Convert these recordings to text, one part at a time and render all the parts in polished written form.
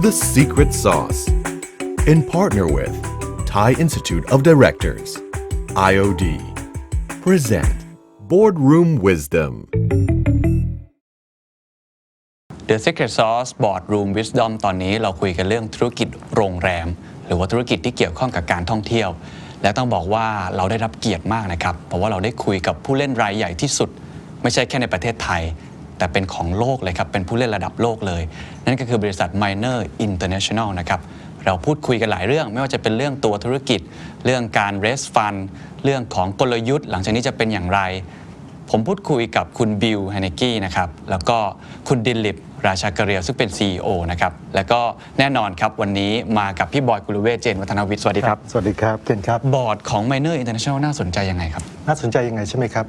The Secret Sauce in partner with Thai Institute of Directors IOD present Boardroom Wisdom The Secret Sauce Boardroom Wisdom ตอนนี้เราคุยกันเรื่องธุรกิจโรงแรมหรือว่าธุรกิจที่เกี่ยวข้องกับการท่องเที่ยวและต้องบอกว่าเราได้รับเกียรติมากนะครับเพราะว่าเราได้คุยกับผู้เล่นรายใหญ่ที่สุดไม่ใช่แค่ในประเทศไทยแต่เป็นของโลกเลยครับเป็นผู้เล่นระดับโลกเลยนั่นก็คือบริษัท ไมเนอร International นะครับเราพูดคุยกันหลายเรื่องไม่ว่าจะเป็นเรื่องตัวธุรกิจเรื่องการ raise fund เรื่องของกลยุทธ์หลังจากนี้จะเป็นอย่างไรผมพูดคุยกับคุณบิล ไฮเนกกี้นะครับแล้วก็คุณดิลิปราชากเรียวซึ่งเป็น CEO นะครับแล้วก็แน่นอนครับวันนี้มากับพี่บอยกุลเวชเจนวัฒนวิทย์สวัสดีครับสวัสดีครับเคนครับบอร์ดของ ไมเนอร International น่าสนใจยังไงครับน่าสนใจยังไงใช่ไหมครับ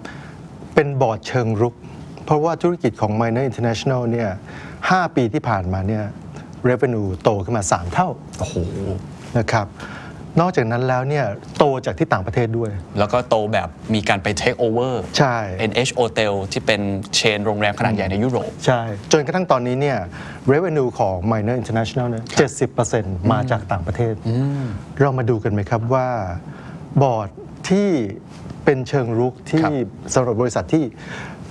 เป็นบอร์ดเชิงรุกเพราะว่าธุรกิจของ ไมเนอร International เนี่ย5 ปีที่ผ่านมาเนี่ย revenue โตขึ้นมา3 เท่าโอ้โหนะครับนอกจากนั้นแล้วเนี่ยโตจากที่ต่างประเทศด้วยแล้วก็โตแบบมีการไป take over ใช่ NH Hotel ที่เป็นเชนโรงแรมขนาดใหญ่ในยุโรปใช่จนกระทั่งตอนนี้เนี่ย revenue ของ ไมเนอร International เนี่ย 70% มาจากต่างประเทศเรามาดูกันไหมครับว่าบอร์ดที่เป็นเชิงรุกที่สำหรับบริษัทที่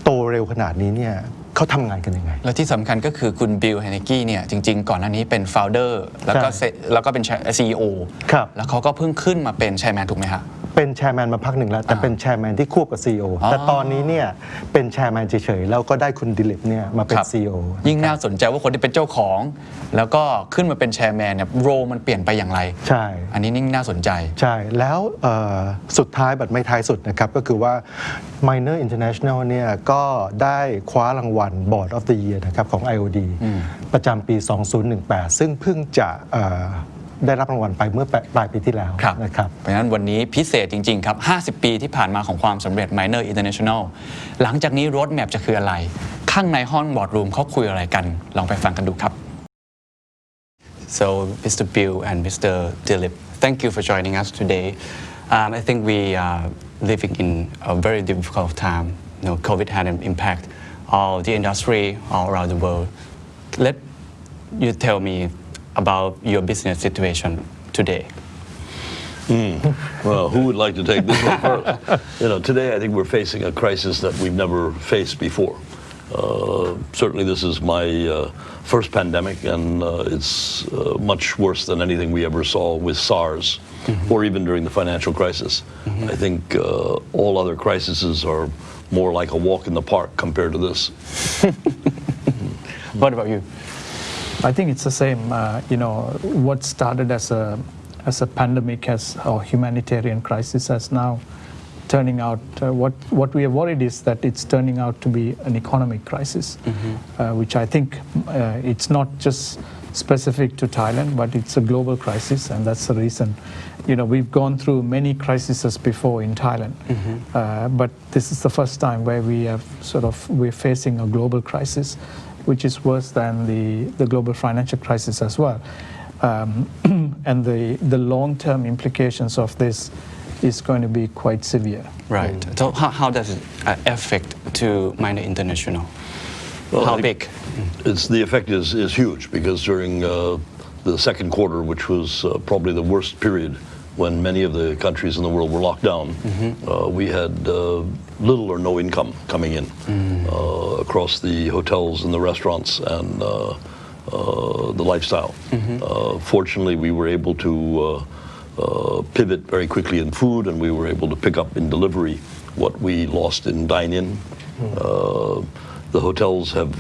โตเร็วขนาดนี้เนี่ยเขาทำงานกันยังไงและที่สำคัญก็คือคุณบิล ไฮเนกกี้เนี่ยจริงๆก่อนหน้านี้เป็น founder แล้วก็เป็น CEO แล้วเขาก็เพิ่งขึ้นมาเป็นแชร์แมนถูกไหมฮะเป็นแชร์แมนมาพักหนึ่งแล้วแต่เป็นแชร์แมนที่ควบกับ CEO แต่ตอนนี้เนี่ยเป็นแชร์แมนเฉยๆแล้วก็ได้คุณดิลิปเนี่ยมาเป็น CEO ยิ่งน่าสนใจว่าคนที่เป็นเจ้าของแล้วก็ขึ้นมาเป็นแชร์แมนเนี่ยโรมันเปลี่ยนไปอย่างไรใช่อันนี้ยิ่งน่าสนใจใช่แล้วสุดท้ายบัดไม่ท้ายสุดนะครับก็คือว่า ไมเนอร International เนี่ยก็ได้คว้ารางวัล Board of the Year นะครับของ IOD ประจำปี 2018 ซึ่งเพิ่งจะได้รับรางวัลไปเมื่อปลายปีที่แล้วนะครับเพราะฉะนั้นวันนี้พิเศษจริงๆครับ50 ปีที่ผ่านมาของความสำเร็จ ไมเนอร International หลังจากนี้โรดแมปจะคืออะไรข้างในห้องบอร์ดรูมเขาคุยอะไรกันลองไปฟังกันดูครับ So Mr. Bill and Mr. Dilip thank you for joining us today I think we are living in a very difficult time COVID had an impact all the industry all around the world let you tell me about your business situation today? Well, who would like to take this one first? Today I think we're facing a crisis that we've never faced before. Certainly this is my first pandemic and it's much worse than anything we ever saw with SARS or even during the financial crisis. I think all other crises are more like a walk in the park compared to this. What about you? I think it's the same. What started as a pandemic or humanitarian crisis has now turning out. What we are worried is that it's turning out to be an economic crisis, which I think it's not just specific to Thailand, but it's a global crisis, and that's the reason. We've gone through many crises before in Thailand, but this is the first time where we're facing a global crisis, which is worse than the global financial crisis as well. And the long-term implications of this is going to be quite severe. Right. So how does it affect to Miner International? Well, how big? The effect is huge because during the second quarter, which was probably the worst period when many of the countries in the world were locked down, we had little or no income coming in across the hotels and the restaurants and the lifestyle. Fortunately, we were able to pivot very quickly in food, and we were able to pick up in delivery what we lost in dine-in. The hotels have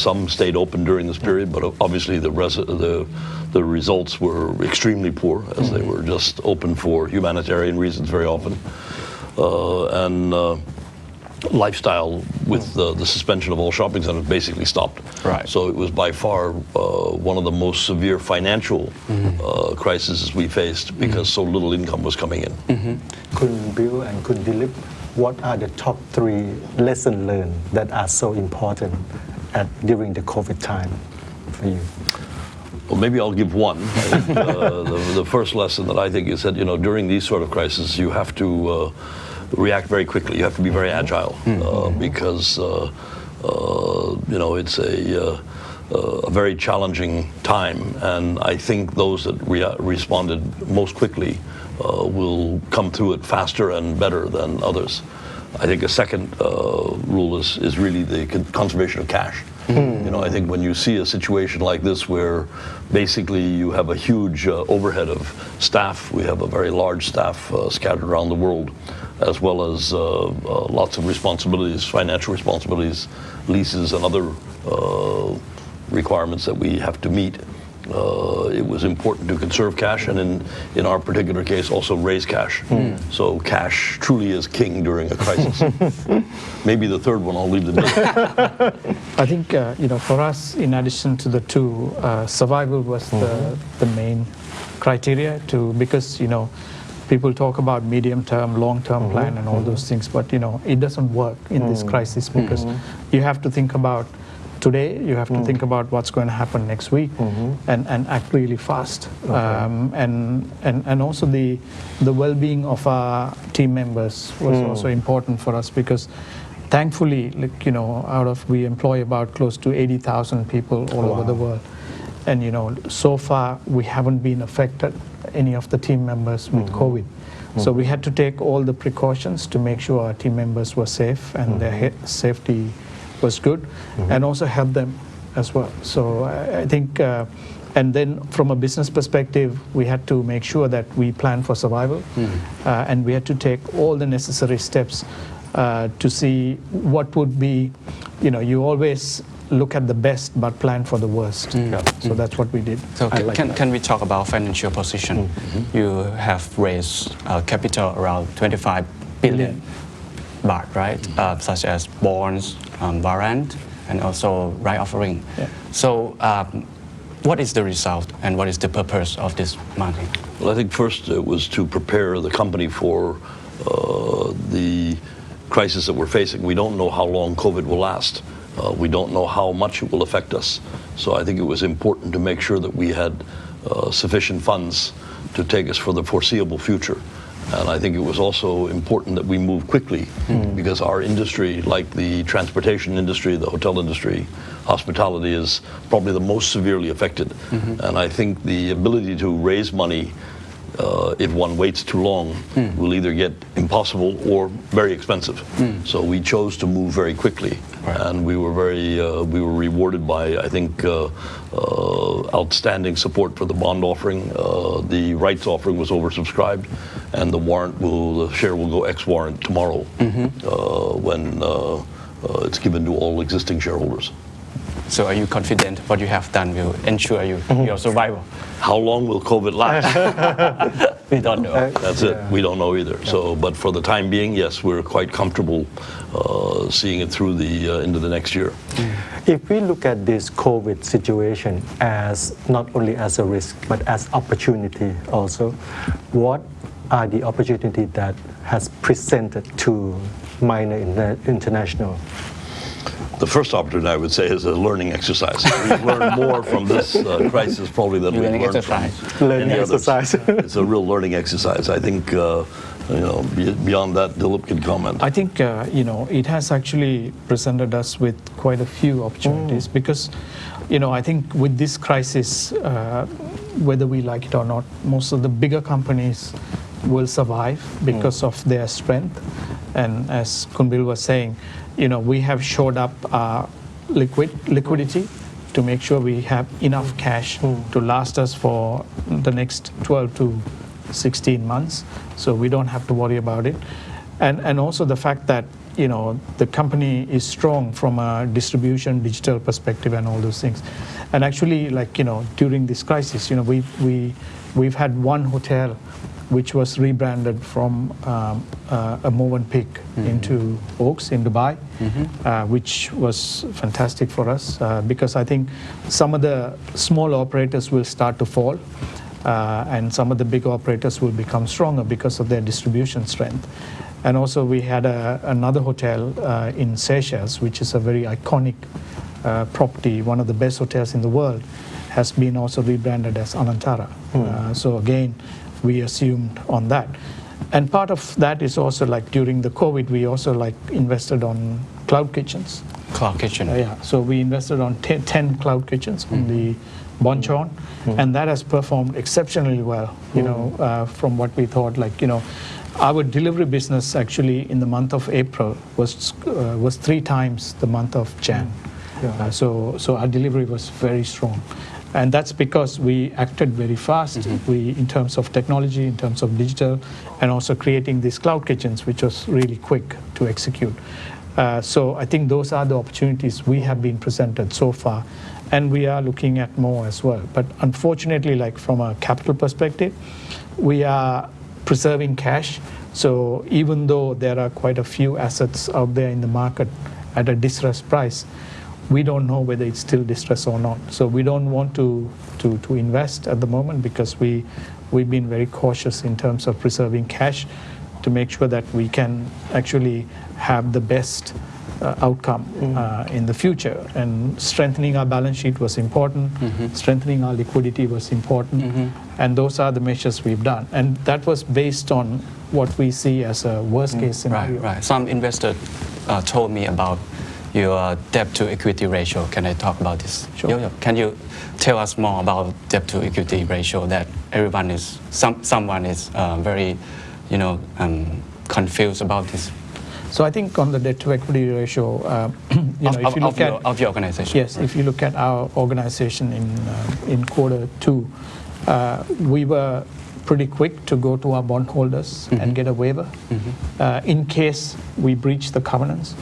some stayed open during this period, but obviously the results were extremely poor as they were just open for humanitarian reasons very often. And lifestyle with the suspension of all shopping centers basically stopped. Right. So it was by far one of the most severe financial crises we faced because so little income was coming in. Kun Bill and Kun Dilip, what are the top 3 lessons learned that are so important during the COVID time for you? Well, maybe I'll give one. I think, the first lesson that I think is that during these sort of crises you have to react very quickly. You have to be very agile because it's a very challenging time, and I think those that responded most quickly will come through it faster and better than others. I think a second rule is really the conservation of cash. You know, I think when you see a situation like this where basically you have a huge overhead of staff, we have a very large staff scattered around the world, as well as lots of responsibilities, financial responsibilities, leases and other requirements that we have to meet. It was important to conserve cash and in our particular case also raise cash. So cash truly is king during a crisis. Maybe the third one I'll leave the middle. I think for us, in addition to the two, survival was the main criteria because people talk about medium-term, long-term plan and all those things, but it doesn't work in this crisis because you have to think about today, you have to think about what's going to happen next week and act really fast. And also the well-being of our team members was also important for us because thankfully, we employ about close to 80,000 people all over the world. And so far we haven't been affected, any of the team members with COVID. So we had to take all the precautions to make sure our team members were safe and their safety was good, and also help them as well. So I think, and then from a business perspective, we had to make sure that we plan for survival, and we had to take all the necessary steps to see what would be, you always look at the best but plan for the worst. So that's what we did. So can we talk about financial position? You have raised capital around 25 billion baht, right? Such as bonds, warrant, and also right offering. So what is the result and what is the purpose of this money? Well, I think first it was to prepare the company for the crisis that we're facing. We don't know how long COVID will last. We don't know how much it will affect us. So I think it was important to make sure that we had sufficient funds to take us for the foreseeable future. And I think it was also important that we move quickly because our industry, like the transportation industry, the hotel industry, hospitality, is probably the most severely affected. And I think the ability to raise money, if one waits too long, will either get impossible or very expensive. So we chose to move very quickly. And we were rewarded by, I think, outstanding support for the bond offering. The rights offering was oversubscribed, and the share will go ex-warrant tomorrow when it's given to all existing shareholders. So are you confident what you have done will ensure your survival? How long will COVID last? We don't know. That's it. We don't know either. So, but for the time being, yes, we're quite comfortable seeing it through into the next year. If we look at this COVID situation as not only as a risk but as opportunity also, what are the opportunities that has presented to Minor International? The first opportunity, I would say, is a learning exercise. We've learned more from this crisis probably than we've learned from learning any exercise. It's a real learning exercise. I think, beyond that, Dilip can comment. I think, it has actually presented us with quite a few opportunities because, I think with this crisis, whether we like it or not, most of the bigger companies will survive because of their strength. And as Kunbil was saying, we have shored up our liquidity to make sure we have enough cash to last us for the next 12 to 16 months. So we don't have to worry about it. And also the fact that, the company is strong from a distribution, digital perspective and all those things. And actually, during this crisis, we've had one hotel which was rebranded from a Movenpick into Oaks in Dubai, which was fantastic for us because I think some of the small operators will start to fall and some of the big operators will become stronger because of their distribution strength. And also we had another hotel in Seychelles, which is a very iconic property, one of the best hotels in the world, has been also rebranded as Anantara. So again, we assumed on that. And part of that is also during the COVID, we also invested on cloud kitchens. Cloud kitchen. Yeah, so we invested on 10 cloud kitchens on the Bonchon, and that has performed exceptionally well, from what we thought. Our delivery business actually in the month of April was 3 times the month of Jan. So our delivery was very strong. And that's because we acted very fast in terms of technology, in terms of digital, and also creating these cloud kitchens, which was really quick to execute. So I think those are the opportunities we have been presented so far, and we are looking at more as well. But unfortunately, from a capital perspective, we are preserving cash. So even though there are quite a few assets out there in the market at a distressed price, we don't know whether it's still distressed or not. So we don't want to invest at the moment because we've been very cautious in terms of preserving cash to make sure that we can actually have the best outcome in the future. And strengthening our balance sheet was important, strengthening our liquidity was important, and those are the measures we've done. And that was based on what we see as a worst case scenario. Right. Some investors told me about your debt to equity ratio. Can I talk about this? Sure. Yo-Yo, can you tell us more about debt to equity ratio that someone is very confused about this? So I think on the debt to equity ratio, if you look of your organization. Yes, if you look at our organization in Q2, we were pretty quick to go to our bondholders and get a waiver in case we breach the covenants.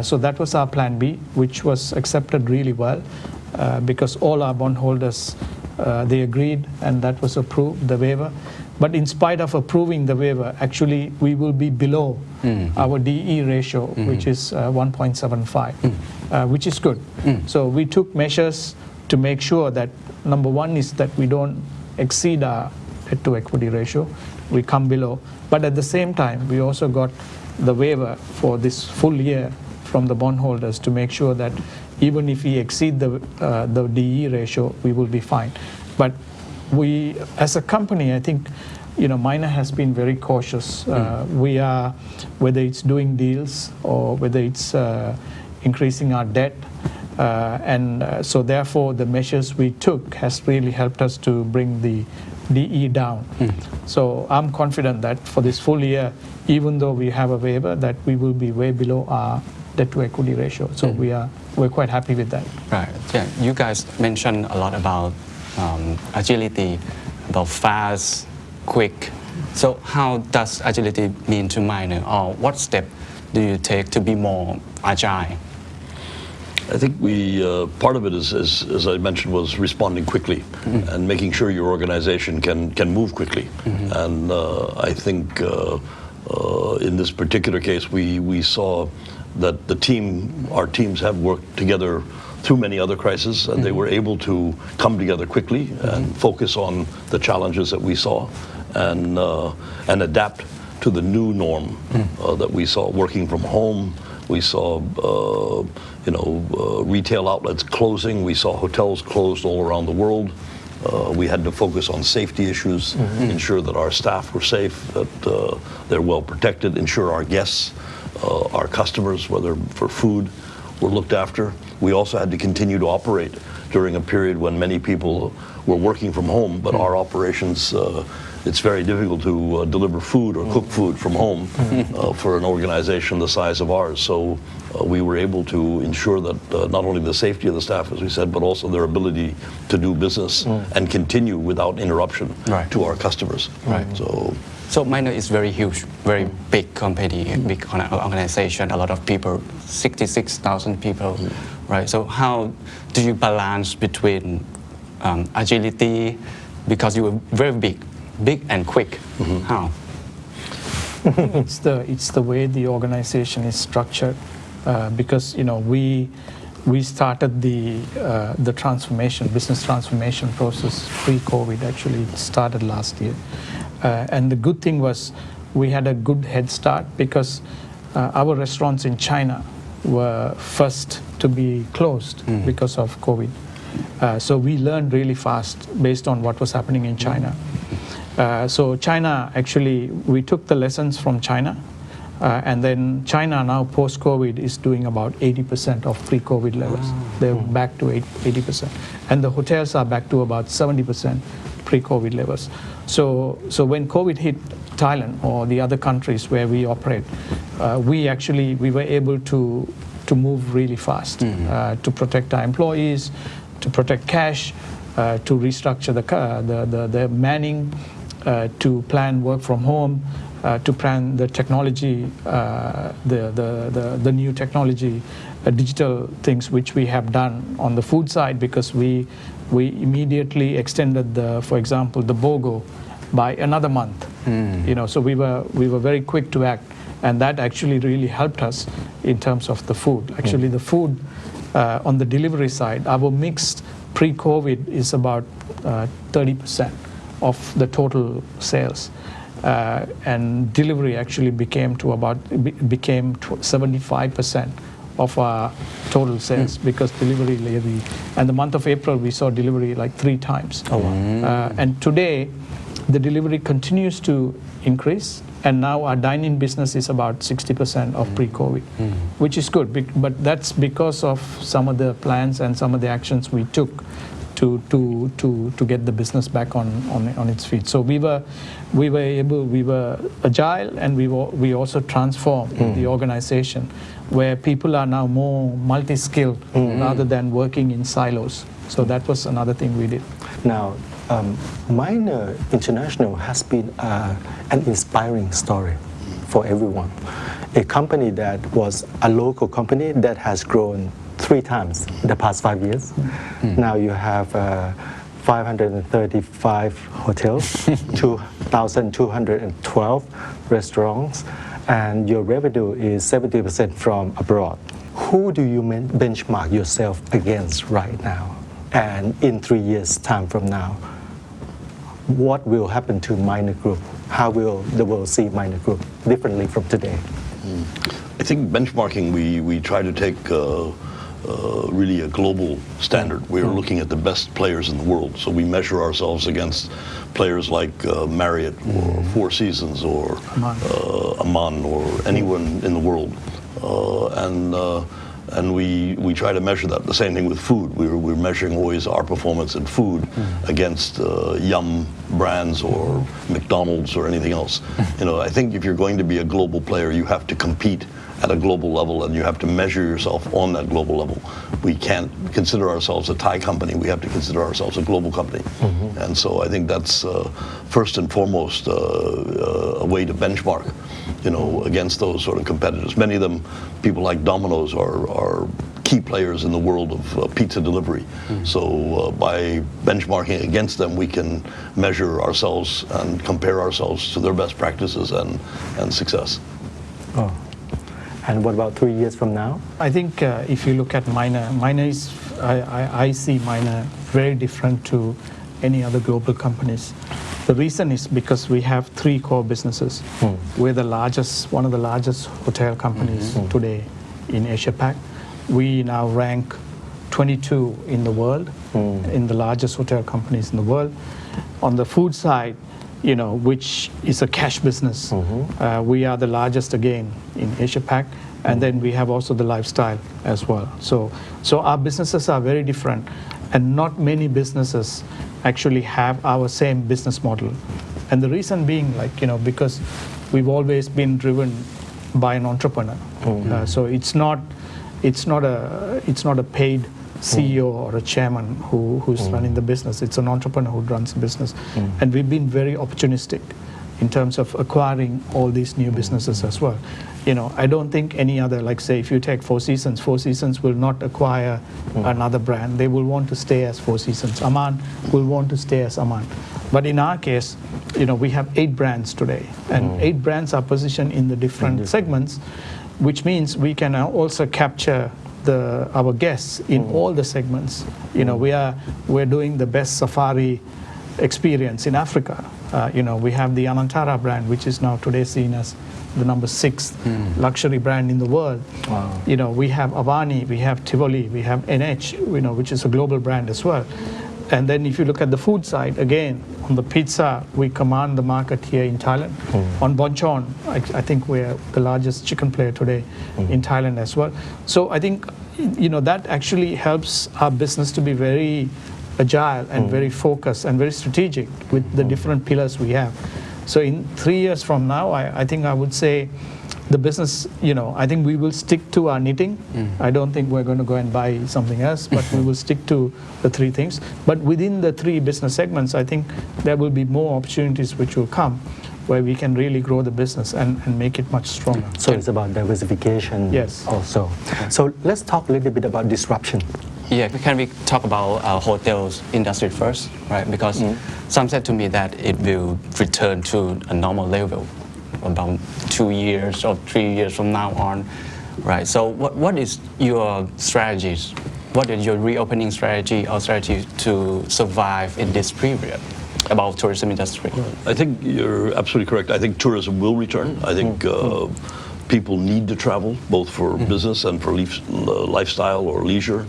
So that was our plan B, which was accepted really well because all our bondholders, they agreed, and that was approved, the waiver. But in spite of approving the waiver, actually we will be below our DE ratio, which is 1.75, which is good. So we took measures to make sure that number one is that we don't exceed our debt to equity ratio, we come below. But at the same time, we also got the waiver for this full year from the bondholders to make sure that even if we exceed the DE ratio, we will be fine. But we, as a company, I think, Miner has been very cautious. We are, whether it's doing deals or whether it's increasing our debt, and so therefore the measures we took has really helped us to bring the DE down. So I'm confident that for this full year, even though we have a waiver, that we will be way below our debt to equity ratio. So we're quite happy with that. Right. Yeah. You guys mentioned a lot about agility, about fast, quick. So how does agility mean to Miner, or what step do you take to be more agile? I think part of it is, as I mentioned, was responding quickly and making sure your organization can move quickly. And I think in this particular case, we saw that our teams have worked together through many other crises, and they were able to come together quickly and focus on the challenges that we saw and adapt to the new norm that we saw, working from home. We saw retail outlets closing. We saw hotels closed all around the world. We had to focus on safety issues, ensure that our staff were safe, that they're well protected, ensure our guests, our customers, whether for food, were looked after. We also had to continue to operate during a period when many people were working from home, but our operations, it's very difficult to deliver food or cook food from home for an organization the size of ours. So we were able to ensure that not only the safety of the staff, as we said, but also their ability to do business and continue without interruption to our customers. Right. So Miner is very huge, very big company, big organization, a lot of people, 66,000 people, right? So how do you balance between agility, because you were very big and quick? How? It's the way the organization is structured, because we started the transformation, business transformation process pre-COVID. Actually, it started last year, and the good thing was we had a good head start because our restaurants in China were first to be closed because of COVID. So we learned really fast based on what was happening in China. So China, actually, we took the lessons from China And then China now post-COVID is doing about 80% of pre-COVID levels. They're back to 80%. And the hotels are back to about 70% pre-COVID levels. So when COVID hit Thailand or the other countries where we operate, we were able to move really fast to protect our employees, to protect cash, to restructure the manning, to plan work from home, to plan the technology, the new technology, digital things which we have done on the food side, because we immediately extended for example, the BOGO by another month. So we were very quick to act, and that actually really helped us in terms of the food. Actually, the food on the delivery side, our mix pre-COVID is about 30% of the total sales. And delivery actually became 75% of our total sales because delivery levy. And the month of April, we saw delivery like 3 times. Oh, wow. And today, the delivery continues to increase. And now our dine-in business is about 60% of pre-COVID, which is good. But that's because of some of the plans and some of the actions we took to get the business back on its feet. So we were agile, and we also transformed the organization, where people are now more multi-skilled rather than working in silos. So that was another thing we did. Now, Minor International has been an inspiring story for everyone. A company that was a local company that has grown 3 times in the past 5 years. Now you have 535 hotels, 2,212 restaurants, and your revenue is 70% from abroad. Who do you benchmark yourself against right now? And in 3 years' time from now, what will happen to Minor Group? How will the world see Minor Group differently from today? I think benchmarking, we try to take really a global standard. We're looking at the best players in the world. So we measure ourselves against players like Marriott or Four Seasons or Aman or anyone in the world. And we try to measure that. The same thing with food. We're measuring always our performance in food against Yum brands or McDonald's or anything else. I think if you're going to be a global player, you have to compete at a global level, and you have to measure yourself on that global level. We can't consider ourselves a Thai company. We have to consider ourselves a global company. And so I think that's first and foremost a way to benchmark, against those sort of competitors. Many of them, people like Domino's, are key players in the world of pizza delivery. So by benchmarking against them, we can measure ourselves and compare ourselves to their best practices and success. Oh. And what about 3 years from now? I think if you look at Minor is, I see Minor very different to any other global companies. The reason is because we have 3 core businesses. We're one of the largest hotel companies today in Asia Pac. We now rank 22 in the world, in the largest hotel companies in the world. On the food side, which is a cash business. We are the largest again in Asia Pac, and then we have also the lifestyle as well. So our businesses are very different, and not many businesses actually have our same business model. And the reason being, because we've always been driven by an entrepreneur. So it's not a paid CEO or a chairman who's running the business. It's an entrepreneur who runs the business. And we've been very opportunistic in terms of acquiring all these new businesses as well. I don't think any other, say if you take Four Seasons will not acquire another brand. They will want to stay as Four Seasons. Aman will want to stay as Aman. But in our case, we have 8 brands today, and 8 brands are positioned in the different segments, which means we can also capture our guests in all the segments. We're doing the best safari experience in Africa. We have the Anantara brand, which is now today seen as the number 6th luxury brand in the world. Wow. We have Avani, we have Tivoli, we have NH, which is a global brand as well. And then if you look at the food side, again, on the pizza, we command the market here in Thailand. On bonchon, I think we're the largest chicken player today in Thailand as well. So I think, that actually helps our business to be very agile and very focused and very strategic with the different pillars we have. So in 3 years from now, I think I would say the business, I think we will stick to our knitting. I don't think we're going to go and buy something else, but we will stick to the three things. But within the three business segments, I think there will be more opportunities which will come where we can really grow the business and make it much stronger. So it's about diversification Yes. also. So let's talk a little bit about disruption. Yeah, can we talk about hotels industry first, right? Because some said to me that it will return to a normal level about 2 years or 3 years from now on, right? So what is your strategies? What is your reopening strategy or strategy to survive in this period about tourism industry? I think you're absolutely correct. I think tourism will return. I think people need to travel, both for business and for lifestyle or leisure.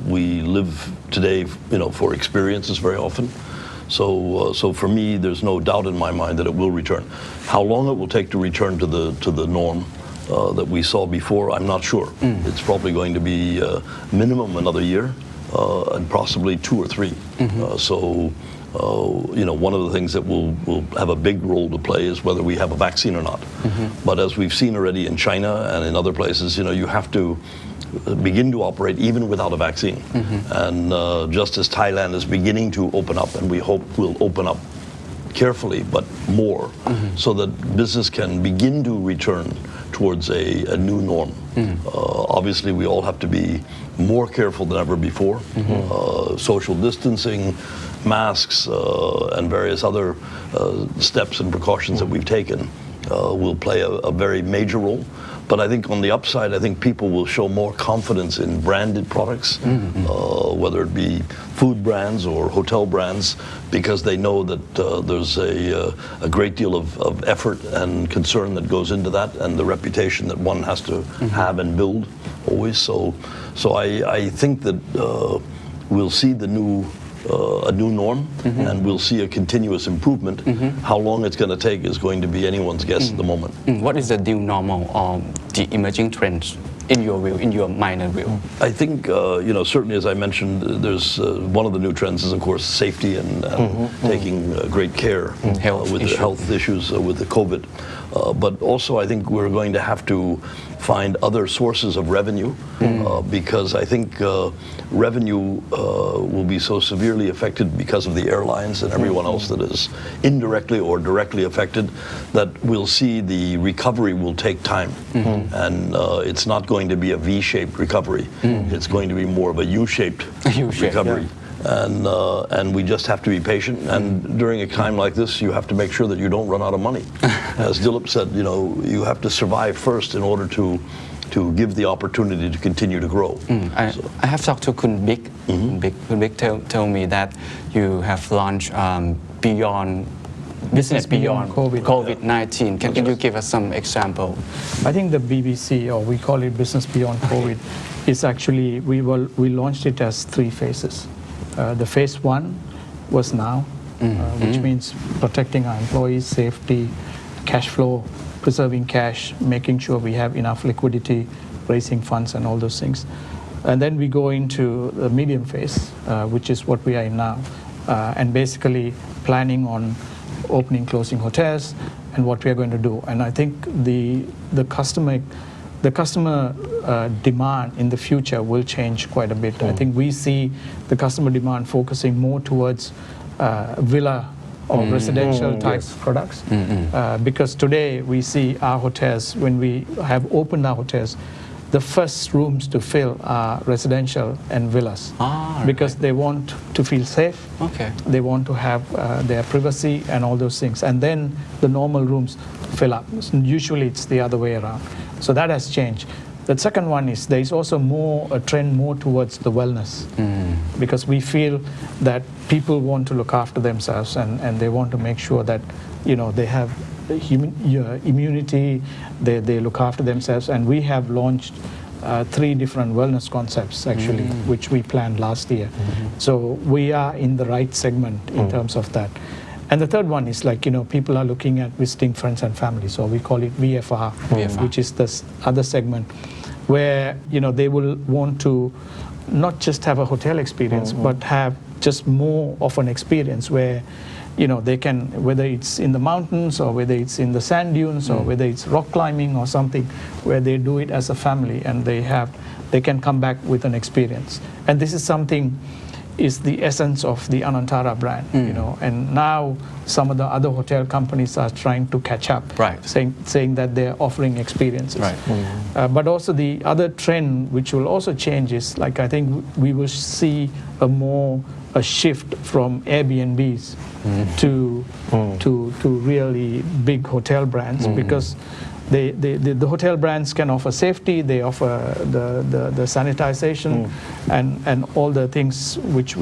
We live today, for experiences very often. So for me, there's no doubt in my mind that it will return. How long it will take to return to the norm that we saw before, I'm not sure. It's probably going to be minimum another year, and possibly 2 or 3. One of the things that will have a big role to play is whether we have a vaccine or not. But as we've seen already in China and in other places, you have to begin to operate even without a vaccine. And just as Thailand is beginning to open up, and we hope will open up carefully but more, so that business can begin to return towards a new norm. Obviously, we all have to be more careful than ever before. Social distancing, masks, and various other steps and precautions that we've taken will play a very major role. But I think on the upside, I think people will show more confidence in branded products, whether it be food brands or hotel brands, because they know that there's a great deal of effort and concern that goes into that, and the reputation that one has to have and build always. So I think that we'll see a new norm, and we'll see a continuous improvement. How long it's going to take is going to be anyone's guess at the moment. What is the new normal or the emerging trends in your view, in your mind and view? I think, certainly as I mentioned, there's one of the new trends is, of course, safety and taking great care with the health issues with the COVID. But also I think we're going to have to find other sources of revenue because I think revenue will be so severely affected because of the airlines and everyone else that is indirectly or directly affected that we'll see the recovery will take time. And it's not going to be a V-shaped recovery. It's going to be more of a U-shaped recovery. And we just have to be patient. And during a time like this, you have to make sure that you don't run out of money. As Dilip said, you have to survive first in order to give the opportunity to continue to grow. I have talked to Kun Big. Kun Big tell me that you have launched beyond business beyond COVID-19. Can you give us some example? I think the BBC, or we call it Business Beyond COVID, is actually, we launched it as 3 phases. The phase 1 was now, which means protecting our employees, safety, cash flow, preserving cash, making sure we have enough liquidity, raising funds and all those things. And then we go into the medium phase, which is what we are in now, and basically planning on opening, closing hotels and what we are going to do. And I think the customer demand in the future will change quite a bit. I think we see the customer demand focusing more towards villa or residential type products because today we see our hotels, when we have opened our hotels, the first rooms to fill are residential and villas because they want to feel safe. They want to have their privacy and all those things. And then the normal rooms fill up. Usually it's the other way around. So that has changed. The second one is there is also a trend more towards the wellness because we feel that people want to look after themselves and they want to make sure that they have immunity, they look after themselves, and we have launched 3 different wellness concepts actually, which we planned last year. So we are in the right segment in terms of that. And the third one is like, people are looking at visiting friends and family. So we call it VFR, which is this other segment where, they will want to not just have a hotel experience, but have just more of an experience where, they can, whether it's in the mountains or whether it's in the sand dunes or whether it's rock climbing or something, where they do it as a family and they can come back with an experience. And this is something is the essence of the Anantara brand, and now some of the other hotel companies are trying to catch up, saying that they're offering experiences. But also the other trend which will also change is like I think we will see a shift from Airbnbs to really big hotel brands because the hotel brands can offer safety, they offer the sanitization and all the things which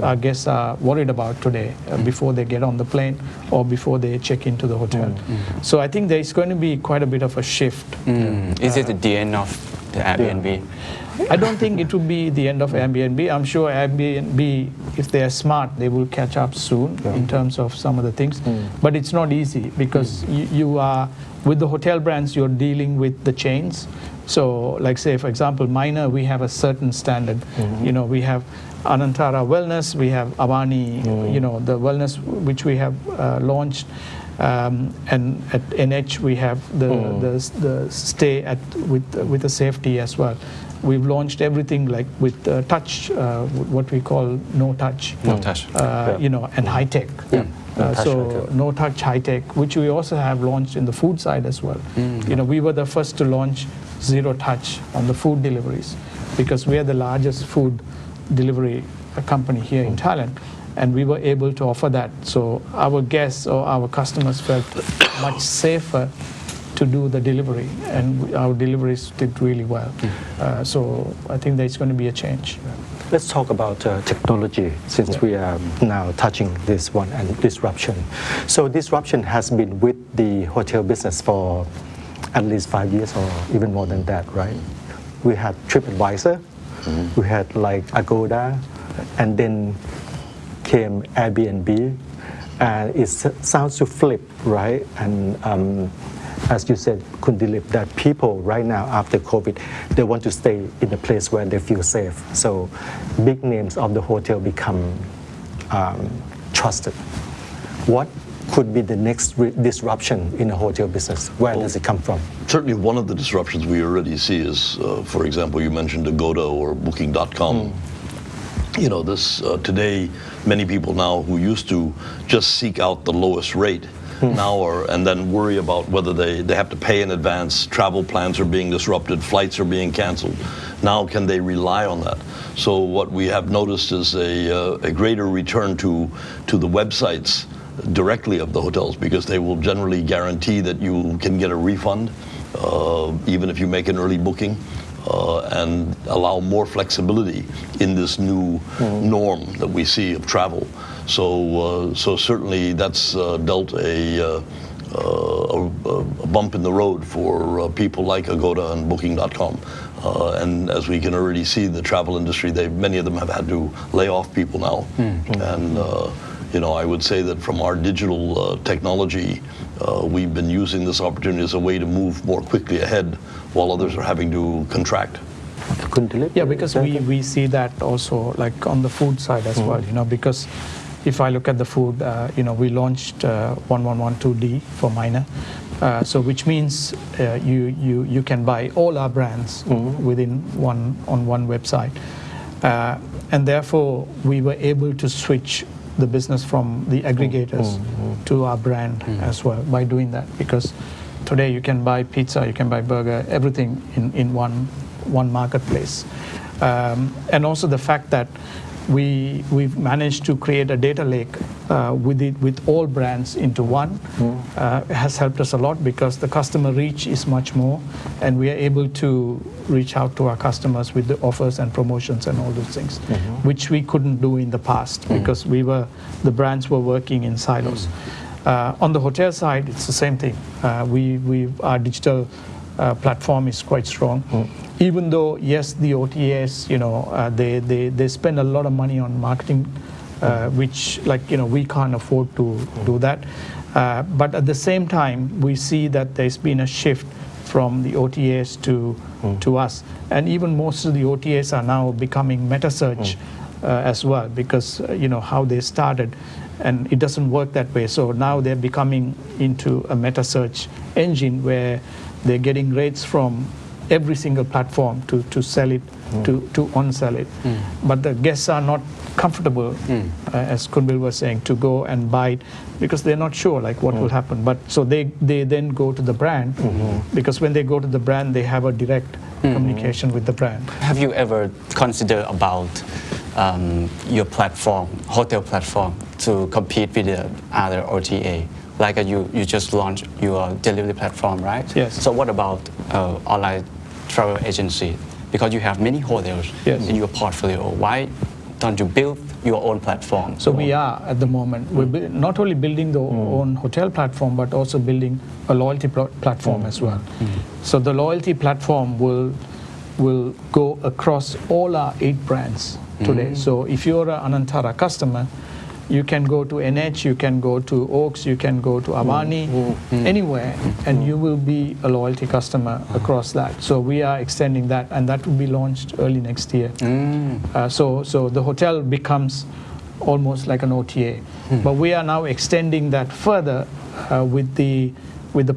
our guests are worried about today before they get on the plane or before they check into the hotel. So I think there is going to be quite a bit of a shift. Is it the end of the Airbnb? I don't think it will be the end of Airbnb. I'm sure Airbnb, if they are smart, they will catch up soon in terms of some of the things. But it's not easy because you are, with the hotel brands, you're dealing with the chains. So like say, for example, Minor, we have a certain standard. We have Anantara Wellness, we have Avani, the wellness which we have launched. And at NH, we have the stay with the safety as well. We've launched everything like with touch, what we call no touch, and high tech. So no touch, high tech, which we also have launched in the food side as well. We were the first to launch zero touch on the food deliveries because we are the largest food delivery company here in Thailand. And we were able to offer that. So our guests or our customers felt much safer to do the delivery, and our deliveries did really well. So I think there's going to be a change. Let's talk about technology since we are now touching this one and disruption. So disruption has been with the hotel business for at least 5 years or even more than that, right? We had TripAdvisor, we had like Agoda, and then came Airbnb, and it sounds to flip, right? And as you said, Kundilip, that people right now after COVID, they want to stay in a place where they feel safe. So big names of the hotel become trusted. What could be the next disruption in the hotel business? Where does it come from? Certainly one of the disruptions we already see is, for example, you mentioned Agoda or Booking.com. Today, many people now who used to just seek out the lowest rate now and then worry about whether they have to pay in advance, travel plans are being disrupted, flights are being canceled. Now can they rely on that? So what we have noticed is a greater return to the websites directly of the hotels because they will generally guarantee that you can get a refund even if you make an early booking. And allow more flexibility in this new norm that we see of travel. So certainly that's dealt a bump in the road for people like Agoda and Booking.com. And as we can already see, the travel industry, many of them have had to lay off people now. And I would say that from our digital technology, we've been using this opportunity as a way to move more quickly ahead while others are having to contract. Yeah, because we see that also like on the food side as well, because if I look at the food, we launched 1112D for Minor, so which means you can buy all our brands within one website, and therefore we were able to switch the business from the aggregators to our brand as well by doing that, because today you can buy pizza, you can buy burger, everything in one marketplace. And also the fact that we've managed to create a data lake with all brands into one has helped us a lot because the customer reach is much more, and we are able to reach out to our customers with the offers and promotions and all those things, which we couldn't do in the past because the brands were working in silos. On the hotel side, it's the same thing. Our digital platform is quite strong. Even though, yes, the OTAs, they spend a lot of money on marketing, which, we can't afford to do that. But at the same time, we see that there's been a shift from the OTAs to us. And even most of the OTAs are now becoming meta search as well, because, how they started. And it doesn't work that way. So now they're becoming into a meta search engine where they're getting rates from every single platform to sell it, to on-sell it. But the guests are not comfortable, as Kunbil was saying, to go and buy it because they're not sure what will happen. But so they then go to the brand because when they go to the brand, they have a direct communication with the brand. Have you ever considered about your platform, hotel platform, to compete with the other OTA? Like you just launched your delivery platform, right? Yes. So what about online travel agency? Because you have many hotels in your portfolio. Why don't you build your own platform? So we are at the moment. We're not only building the own hotel platform, but also building a loyalty platform as well. So the loyalty platform will go across all our 8 brands today. So if you're an Antara customer, you can go to NH, you can go to Oaks, you can go to Avani, anywhere, and you will be a loyalty customer across that. So we are extending that, and that will be launched early next year. So the hotel becomes almost like an OTA. But we are now extending that further with the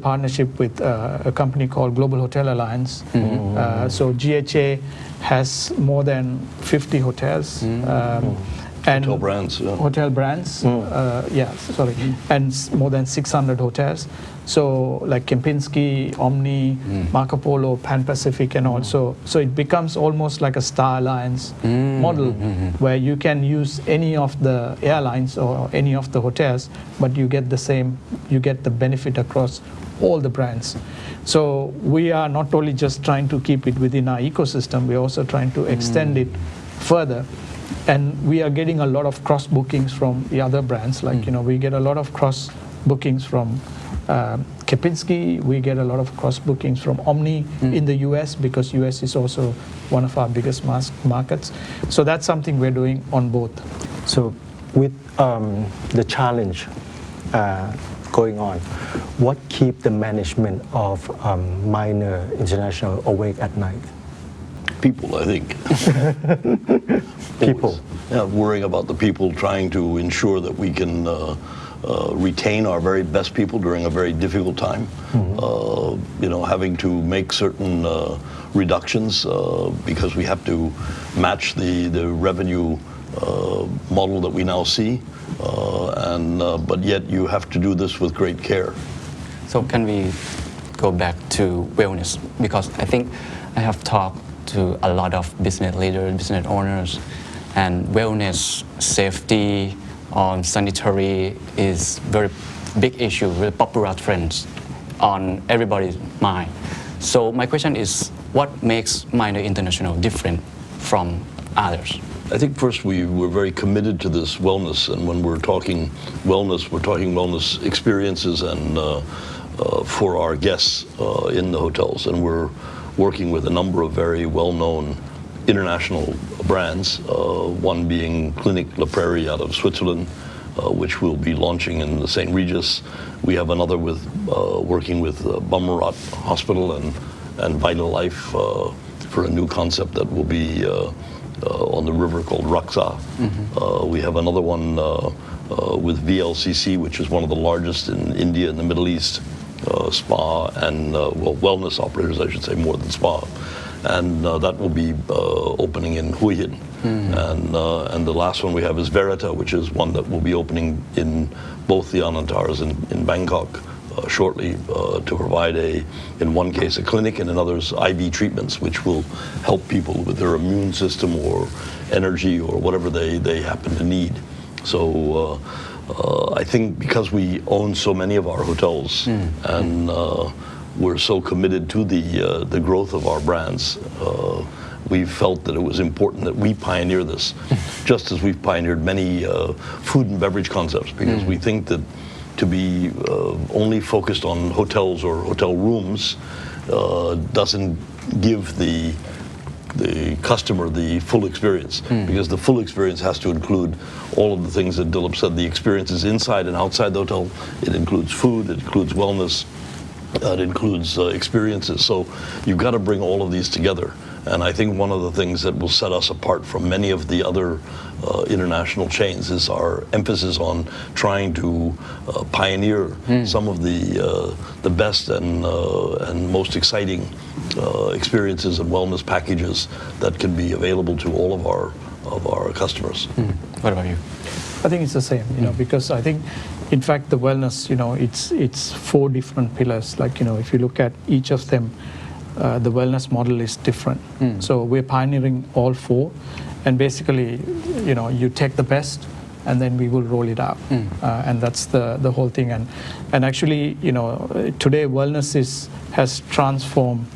partnership with a company called Global Hotel Alliance. So GHA has more than 50 hotels. And Hotel brands. Hotel brands, and more than 600 hotels. So like Kempinski, Omni, Marco Polo, Pan Pacific, and also, so it becomes almost like a Star Alliance model where you can use any of the airlines or any of the hotels, but you get the benefit across all the brands. So we are not only just trying to keep it within our ecosystem, we're also trying to extend it further. And we are getting a lot of cross bookings from the other brands. We get a lot of cross bookings from Kempinski. We get a lot of cross bookings from Omni in the US, because US is also one of our biggest markets. So that's something we're doing on both. So with the challenge going on, what keep the management of Minor International awake at night? People, I think. People. Yeah, worrying about the people, trying to ensure that we can retain our very best people during a very difficult time. Having to make certain reductions because we have to match the revenue model that we now see, but yet you have to do this with great care. So can we go back to wellness? Because I think I have talked to a lot of business leaders, business owners, and wellness, safety, sanitary is very big issue, very popular trends on everybody's mind. So my question is, what makes Minor International different from others? I think first we're very committed to this wellness, and when we're talking wellness, we're talking wellness experiences and for our guests in the hotels, and we're working with a number of very well-known international brands, one being Clinique La Prairie out of Switzerland, which we'll be launching in the St. Regis. We have another working with Bumrungrad Hospital and Vital Life for a new concept that will be on the river called Raksa. We have another one with VLCC, which is one of the largest in India and the Middle East, spa and wellness operators, I should say, more than spa, and that will be opening in Hue Hin. And the last one we have is Verita, which is one that will be opening in both the Anantaras in Bangkok shortly to provide in one case a clinic and in others IV treatments, which will help people with their immune system or energy or whatever they happen to need. So I think because we own so many of our hotels and we're so committed to the growth of our brands, we felt that it was important that we pioneer this, just as we've pioneered many food and beverage concepts, because we think that to be only focused on hotels or hotel rooms doesn't give the customer the full experience, because the full experience has to include all of the things that Dilip said, the experiences inside and outside the hotel. It includes food, it includes wellness, it includes experiences. So you've got to bring all of these together. And I think one of the things that will set us apart from many of the other international chains is our emphasis on trying to pioneer some of the best and most exciting experiences and wellness packages that can be available to all of our customers. What about you? I think it's the same, because I think, in fact, the wellness, it's 4 different pillars. Like, if you look at each of them, the wellness model is different. So we're pioneering all 4, and basically, you take the best, and then we will roll it out, and that's the whole thing. And actually, today wellness has transformed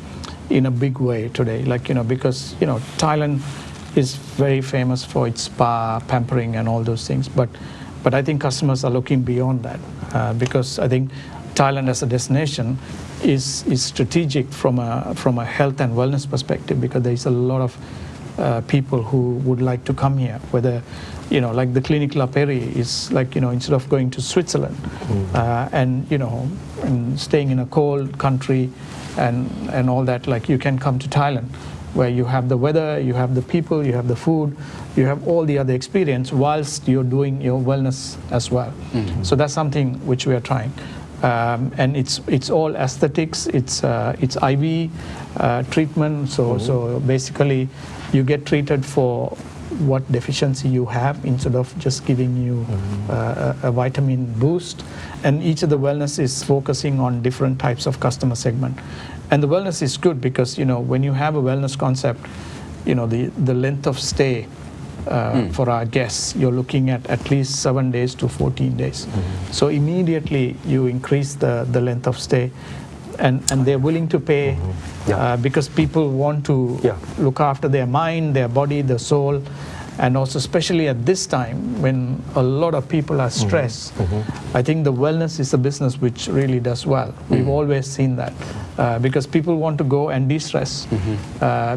in a big way today. Like, because Thailand is very famous for its spa, pampering, and all those things. But I think customers are looking beyond that, because I think Thailand as a destination is strategic from a health and wellness perspective, because there is a lot of people who would like to come here, whether like the clinic La Peri is like, instead of going to Switzerland and staying in a cold country and all that, like you can come to Thailand, where you have the weather, you have the people, you have the food, you have all the other experience whilst you're doing your wellness as well. So that's something which we are trying. And it's all aesthetics, it's IV treatment, so basically you get treated for what deficiency you have instead of just giving you a vitamin boost. And each of the wellness is focusing on different types of customer segment. And the wellness is good because, when you have a wellness concept, the length of stay for our guests, you're looking at least 7 days to 14 days. So immediately you increase the length of stay, and they're willing to pay because people want to look after their mind, their body, their soul. And also, especially at this time when a lot of people are stressed, I think the wellness is a business which really does well. We've always seen that because people want to go and de-stress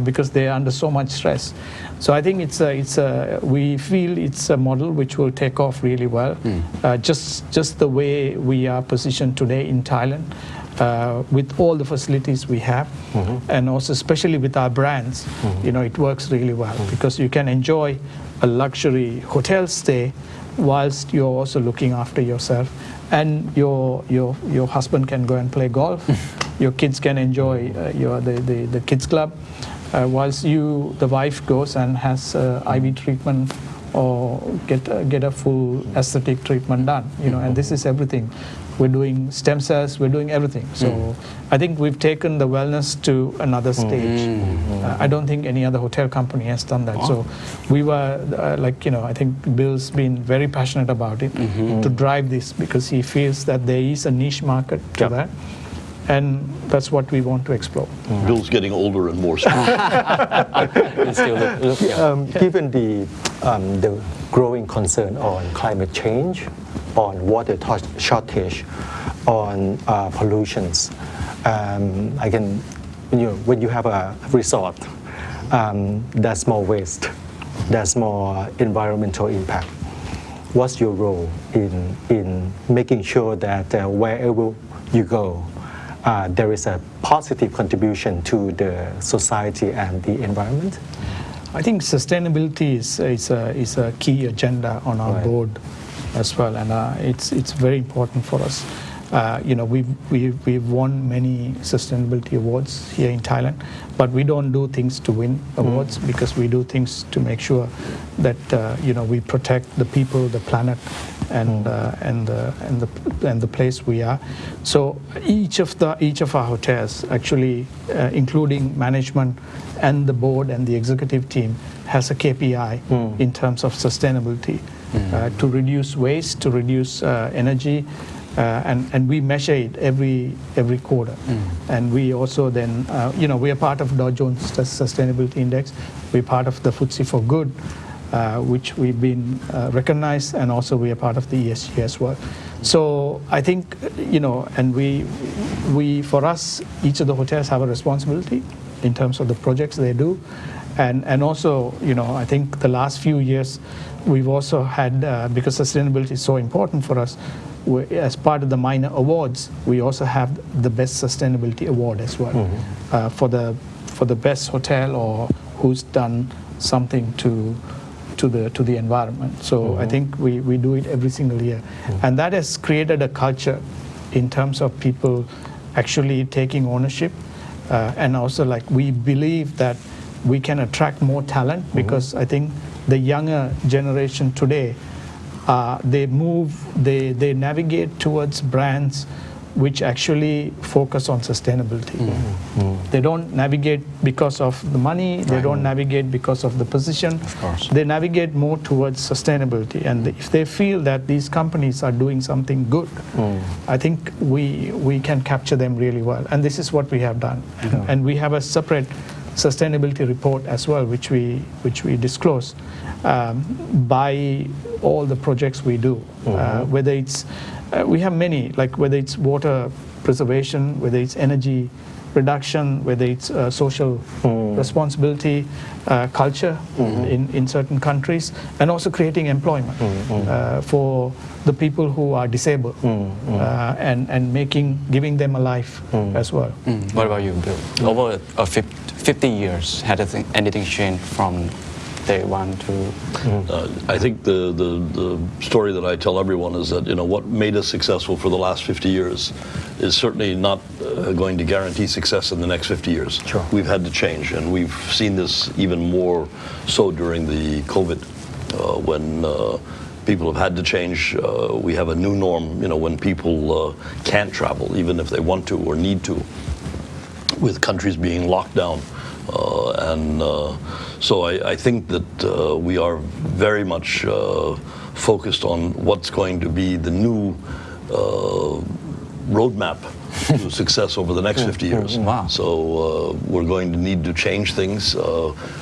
because they're under so much stress. So I think we feel it's a model which will take off really well. Just the way we are positioned today in Thailand. With all the facilities we have, and also especially with our brands, it works really well because you can enjoy a luxury hotel stay whilst you're also looking after yourself, and your husband can go and play golf, your kids can enjoy the kids club, whilst the wife goes and has IV treatment or get a full aesthetic treatment done, and this is everything. We're doing stem cells, we're doing everything. So I think we've taken the wellness to another stage. I don't think any other hotel company has done that. So we were I think Bill's been very passionate about it to drive this because he feels that there is a niche market to that. And that's what we want to explore. Bill's getting older and more smart. Given the growing concern on climate change, on water shortage, on pollutions, I can, when you have a resort, there's more waste, there's more environmental impact. What's your role in making sure that wherever you go, there is a positive contribution to the society and the environment? I think sustainability is a key agenda on our board as well, and it's very important for us. We've won many sustainability awards here in Thailand, but we don't do things to win awards because we do things to make sure that we protect the people, the planet, and the place we are. So each of our hotels, actually, including management and the board and the executive team, has a KPI in terms of sustainability to reduce waste, to reduce energy. And we measure it every quarter, and we also then we are part of Dow Jones Sustainability Index. We're part of the FTSE for Good, which we've been recognized, and also we are part of the ESG as well. So I think, and we for us, each of the hotels have a responsibility in terms of the projects they do. And also, I think the last few years, we've also had, because sustainability is so important for us, as part of the minor awards, we also have the Best Sustainability Award as well, for the best hotel or who's done something to the environment. So I think we do it every single year. And that has created a culture in terms of people actually taking ownership. And also, like, we believe that we can attract more talent, because I think the younger generation today, they navigate towards brands which actually focus on sustainability. They don't navigate because of the money, they don't navigate because of the position. Of course. They navigate more towards sustainability. And if they feel that these companies are doing something good, I think we can capture them really well. And this is what we have done. And we have a separate sustainability report as well, which we disclose by all the projects we do. Whether it's we have many, like whether it's water preservation, whether it's energy reduction, whether it's social responsibility, culture in certain countries, and also creating employment for the people who are disabled, and giving them a life as well. What about you, Bill? Over 50 years, had anything changed from day one to? I think the story that I tell everyone is that what made us successful for the last 50 years is certainly not going to guarantee success in the next 50 years. Sure. We've had to change, and we've seen this even more so during the COVID, when people have had to change. We have a new norm, when people can't travel, even if they want to or need to, with countries being locked down. So I think that we are very much focused on what's going to be the new roadmap to success over the next 50 years. Wow. So we're going to need to change things.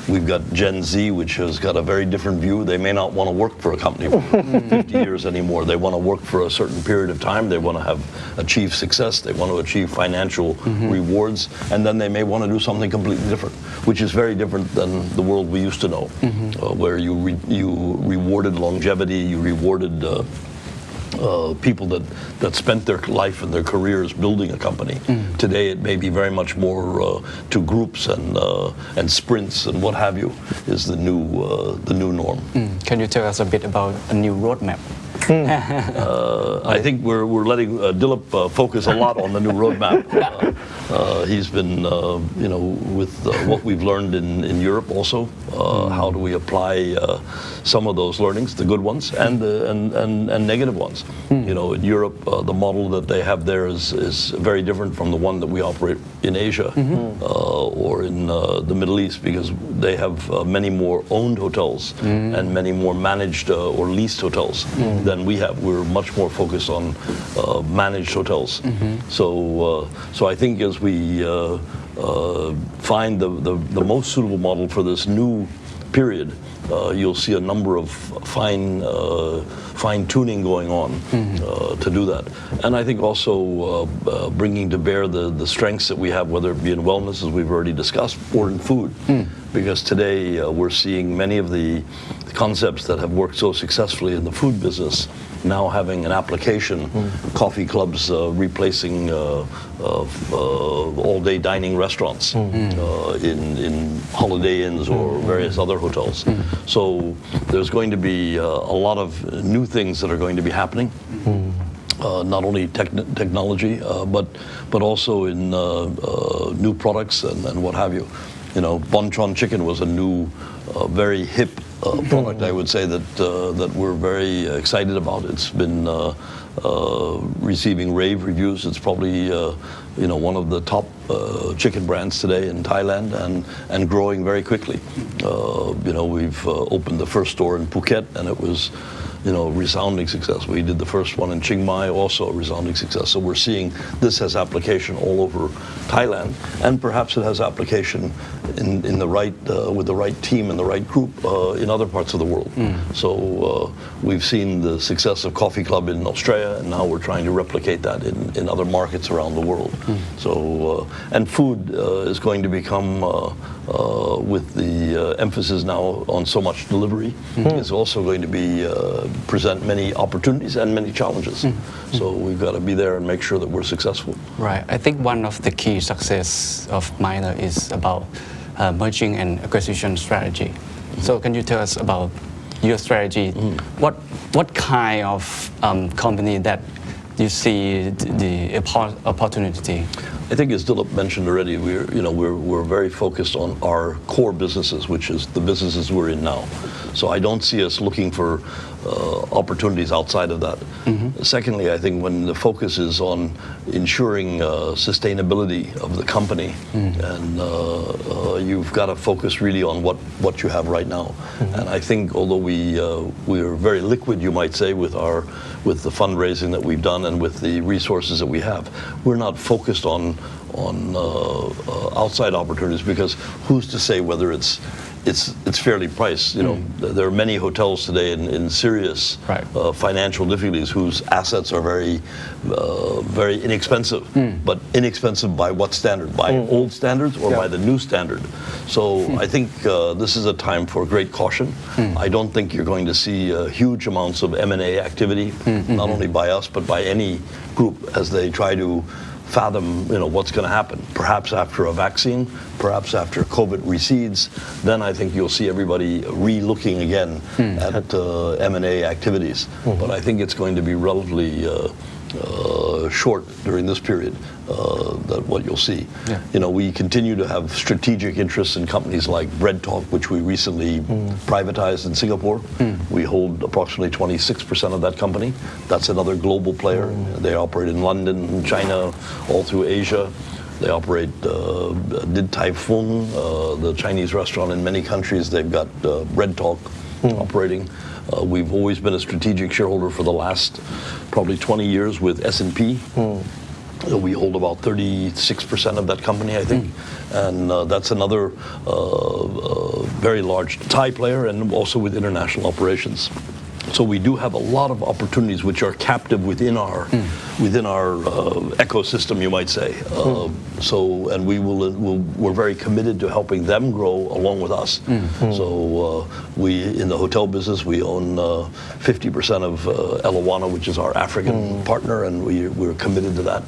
We've got Gen Z, which has got a very different view. They may not want to work for a company for 50 years anymore. They want to work for a certain period of time. They want to achieve success. They want to achieve financial rewards. And then they may want to do something completely different, which is very different than the world we used to know, where you rewarded longevity, you rewarded people that spent their life and their careers building a company. Today it may be very much more to groups and sprints and what have you is the new norm. Can you tell us a bit about a new roadmap? I think we're letting Dilip focus a lot on the new roadmap. He's been, with what we've learned in Europe also. How do we apply some of those learnings, the good ones and negative ones? In Europe, the model that they have there is very different from the one that we operate in Asia or in the Middle East, because they have many more owned hotels and many more managed or leased hotels than we have. We're much more focused on managed hotels. So I think as we find the most suitable model for this new period, you'll see a number of fine tuning going on to do that. And I think also bringing to bear the strengths that we have, whether it be in wellness, as we've already discussed, or in food. Because today we're seeing many of the concepts that have worked so successfully in the food business now having an application. Coffee clubs replacing all-day dining restaurants in Holiday Inns or various other hotels. So there's going to be a lot of new things that are going to be happening. Not only technology, but also in new products and what have you. Bonchon chicken was a new, very hip product, I would say, that we're very excited about. It's been receiving rave reviews. It's probably one of the top chicken brands today in Thailand and growing very quickly. We've opened the first store in Phuket, and it was resounding success. We did the first one in Chiang Mai, also a resounding success. So we're seeing this has application all over Thailand, and perhaps it has application in the right with the right team and the right group in other parts of the world. So we've seen the success of Coffee Club in Australia, and now we're trying to replicate that in other markets around the world. So and food is going to become with the emphasis now on so much delivery, is also going to be present many opportunities and many challenges. So we've got to be there and make sure that we're successful. Right. I think one of the key success of Minor is about merging and acquisition strategy. So can you tell us about your strategy? What kind of company that you see the opportunity? I think as Dilip mentioned already, we're very focused on our core businesses, which is the businesses we're in now. So I don't see us looking for opportunities outside of that. Secondly, I think when the focus is on ensuring sustainability of the company, and you've got to focus really on what you have right now. And I think although we are very liquid, you might say, with the fundraising that we've done and with the resources that we have, we're not focused on outside opportunities, because who's to say whether it's fairly priced? There are many hotels today in serious financial difficulties whose assets are very inexpensive. But inexpensive by what standard? By old standards or by the new standard? So I think this is a time for great caution. I don't think you're going to see huge amounts of M&A activity, not only by us but by any group as they try to fathom what's going to happen. Perhaps after a vaccine, perhaps after COVID recedes, then I think you'll see everybody re-looking again at M&A activities. But I think it's going to be relatively short during this period, that what you'll see. We continue to have strategic interests in companies like BreadTalk, which we recently privatized in Singapore. We hold approximately 26% of that company. That's another global player. They operate in London, China, all through Asia. They operate, did Typhoon, the Chinese restaurant in many countries. They've got BreadTalk operating. We've always been a strategic shareholder for the last probably 20 years with S&P. We hold about 36% of that company, I think. And that's another very large Thai player, and also with international operations. So we do have a lot of opportunities which are captive within our ecosystem, you might say. And we're very committed to helping them grow along with us. So we in the hotel business, we own 50% of Elawana, which is our African partner, and we're committed to that.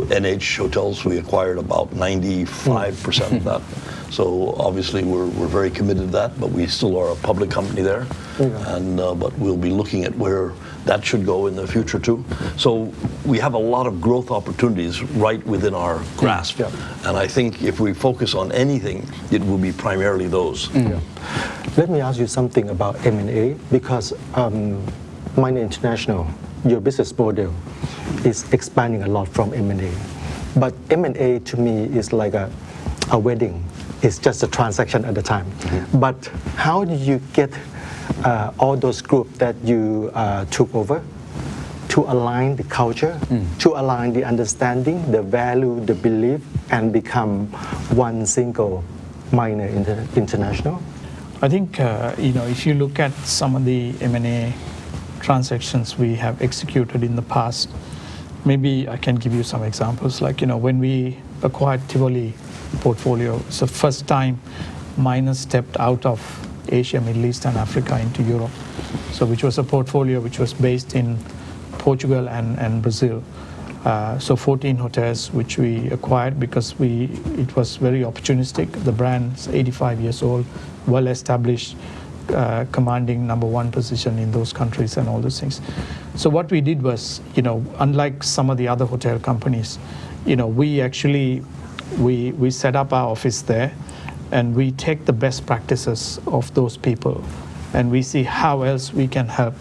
NH Hotels, we acquired about 95% of that. So obviously we're very committed to that, but we still are a public company there, but we'll be looking at where that should go in the future too. So we have a lot of growth opportunities right within our grasp, and I think if we focus on anything, it will be primarily those. Let me ask you something about M&A, because Minor International, your business model is expanding a lot from M&A, but M&A to me is like a wedding. It's just a transaction at the time. But how do you get all those groups that you took over to align the culture, to align the understanding, the value, the belief, and become one single Minor International? I think if you look at some of the M&A transactions we have executed in the past, maybe I can give you some examples. Like when we acquired Tivoli portfolio, it's the first time Minor stepped out of Asia, Middle East, and Africa into Europe. So which was a portfolio which was based in Portugal and Brazil. So 14 hotels which we acquired because it was very opportunistic. The brand's 85 years old, well established, commanding number one position in those countries and all those things. So what we did was, unlike some of the other hotel companies, we actually we set up our office there, and we take the best practices of those people, and we see how else we can help,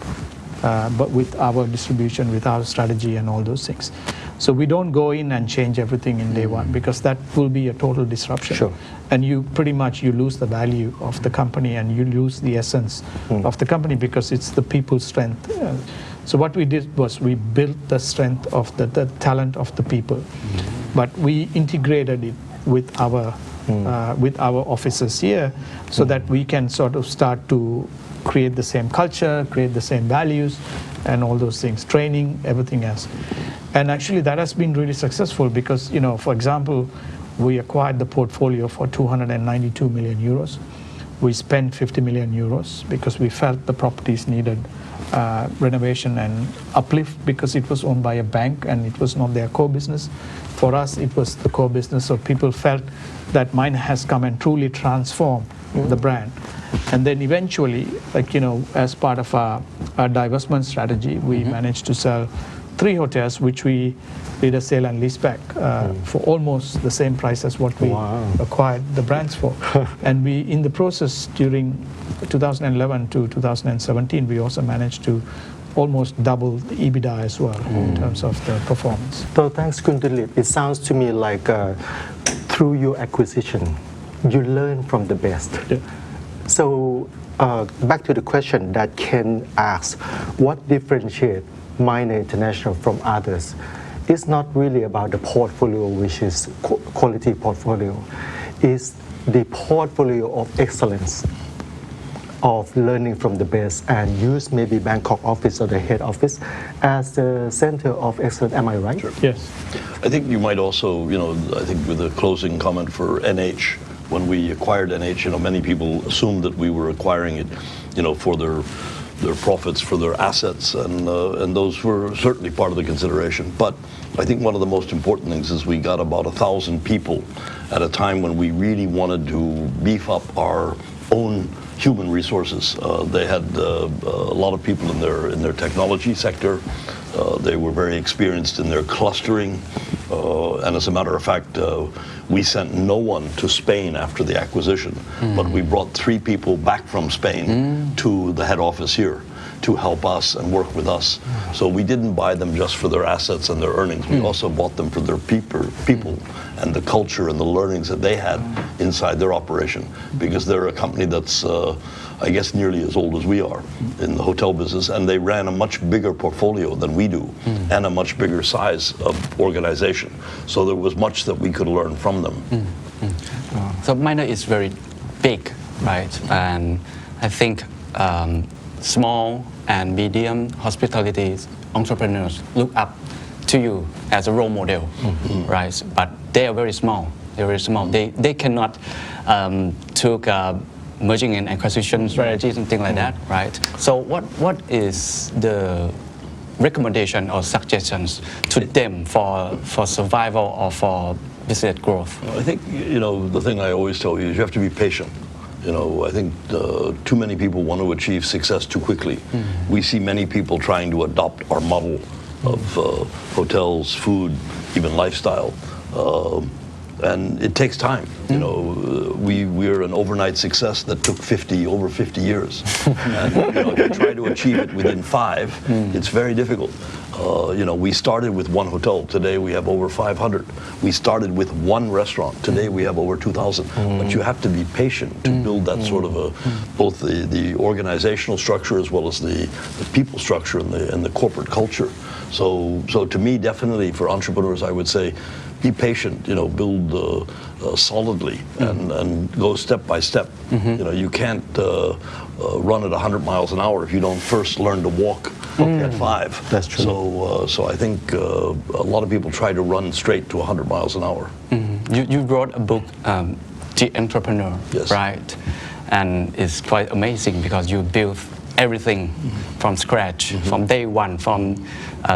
but with our distribution, with our strategy and all those things. So we don't go in and change everything in day one because that will be a total disruption. Sure. And you pretty much you lose the value of the company and you lose the essence of the company because it's the people's strength. So what we did was we built the strength of the talent of the people, but we integrated it with our officers here so that we can sort of start to create the same culture, create the same values and all those things, training, everything else. And actually that has been really successful because, you know, for example, we acquired the portfolio for 292 million euros. We spent 50 million euros because we felt the properties needed renovation and uplift because it was owned by a bank and it was not their core business. For us, it was the core business, so people felt that mine has come and truly transformed the brand. And then eventually, like, you know, as part of our divestment strategy, we managed to sell 3 hotels, which we did a sale and lease back for almost the same price as what we acquired the brands for. And we, in the process during 2011 to 2017, we also managed to almost double the EBITDA as well in terms of the performance. So thanks, Kundalit. It sounds to me like through your acquisition, you learn from the best. Yeah. So back to the question that Ken asked, what differentiates Minor International from others? It's not really about the portfolio, which is quality portfolio. It's the portfolio of excellence, of learning from the best and use maybe Bangkok office or the head office as the center of excellence. Am I right? Sure. Yes. I think you might also, you know, I think with a closing comment for NH, when we acquired NH, you know, many people assumed that we were acquiring it, you know, for their profits, for their assets, and those were certainly part of the consideration. But I think one of the most important things is we got about 1,000 people at a time when we really wanted to beef up our own human resources. They had a lot of people in their technology sector. They were very experienced in their clustering, and as a matter of fact, we sent no one to Spain after the acquisition, but we brought 3 people back from Spain to the head office here to help us and work with us. So we didn't buy them just for their assets and their earnings. We also bought them for their people and the culture and the learnings that they had inside their operation, because they're a company that's I guess nearly as old as we are in the hotel business, and they ran a much bigger portfolio than we do and a much bigger size of organization. So there was much that we could learn from them. So Minor is very big, right? And I think small and medium hospitality entrepreneurs look up to you as a role model, right? But they are very small. They're very small. They cannot took merging and acquisition strategies and things like that, right? So what is the recommendation or suggestions to them for survival or for business growth? I think, you know, the thing I always tell you is you have to be patient. You know, I think too many people want to achieve success too quickly. We see many people trying to adopt our model of hotels, food, even lifestyle. And it takes time. You know, we're an overnight success that took over 50 years. And, you know, if you try to achieve it within 5, it's very difficult. You know, we started with 1 hotel. Today we have over 500. We started with 1 restaurant. Today we have over 2,000. But you have to be patient to build that sort of both the organizational structure as well as the people structure and the corporate culture. So to me, definitely for entrepreneurs, I would say, be patient, you know, build solidly and go step by step. You know, you can't run at 100 miles an hour if you don't first learn to walk at 5. That's true. So I think a lot of people try to run straight to 100 miles an hour. You wrote a book, The Entrepreneur, Yes. right? And it's quite amazing because you built everything from scratch, from day one, from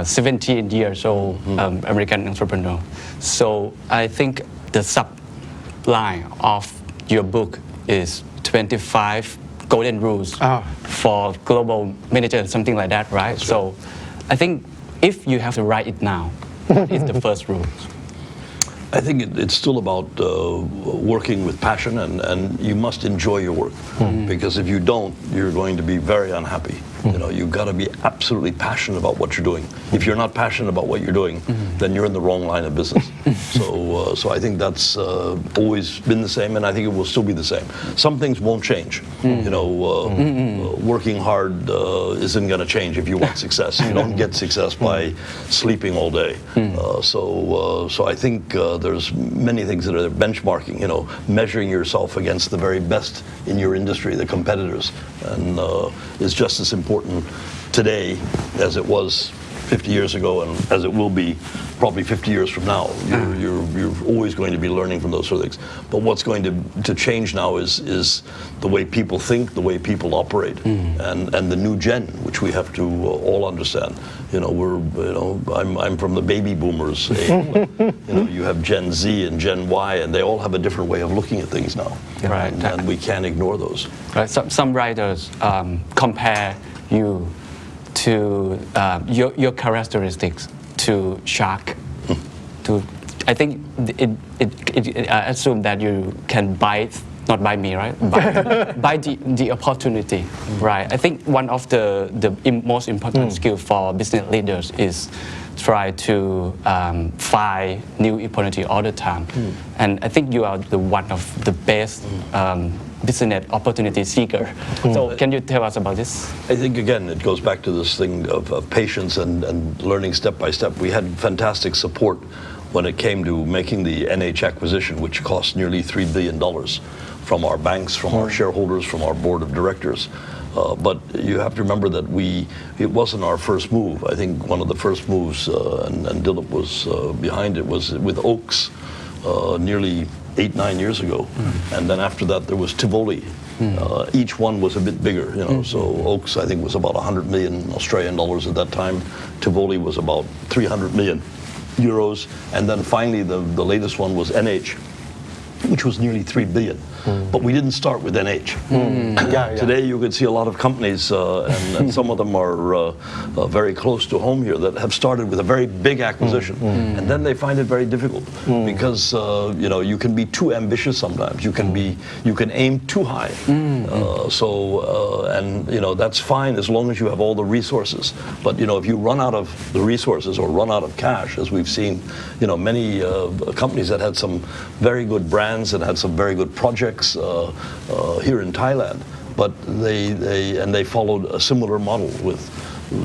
17 years old American entrepreneur. So I think the subline of your book is 25 golden rules for global managers, something like that, right? So I think if you have to write it now, what is the first rule? I think it's still about working with passion, and you must enjoy your work, because if you don't, you're going to be very unhappy. You know, you've got to be absolutely passionate about what you're doing. If you're not passionate about what you're doing, then you're in the wrong line of business. So I think that's always been the same, and I think it will still be the same. Some things won't change. Working hard isn't going to change if you want success. You don't get success by sleeping all day. So I think there's many things that are benchmarking. Measuring yourself against the very best in your industry, the competitors, and is just as important today as it was 50 years ago and as it will be probably 50 years from now. You're always going to be learning from those sort of things. But what's going to change now is the way people think, the way people operate, and the new gen, which we have to all understand. I'm from the baby boomers age. You have Gen Z and Gen Y, and they all have a different way of looking at things now. Right. And we can't ignore those. Right. Some writers compare you to your characteristics to shark. I think it assume that you can bite, not by me, right? Bite the opportunity, right? I think one of the most important skill for business leaders is try to find new opportunity all the time, and I think you are the one of the best business opportunity seeker. So can you tell us about this? I think again it goes back to this thing of patience and learning step by step. We had fantastic support when it came to making the NH acquisition, which cost nearly $3 billion from our banks, from our shareholders, from our board of directors. But you have to remember that it wasn't our first move. I think one of the first moves, and Dilip was behind it, was with Oaks nearly 8-9 years ago. And then after that there was Tivoli. Each one was a bit bigger, so Oaks I think was about 100 million Australian dollars at that time. Tivoli was about 300 million euros, and then finally the latest one was NH, which was nearly 3 billion. But we didn't start with NH. Today you could see a lot of companies, and some of them are very close to home here, that have started with a very big acquisition, and then they find it very difficult because you can be too ambitious sometimes. You can aim too high. And that's fine as long as you have all the resources. But if you run out of the resources or run out of cash, as we've seen, many companies that had some very good brands and had some very good projects here in Thailand, but they followed a similar model with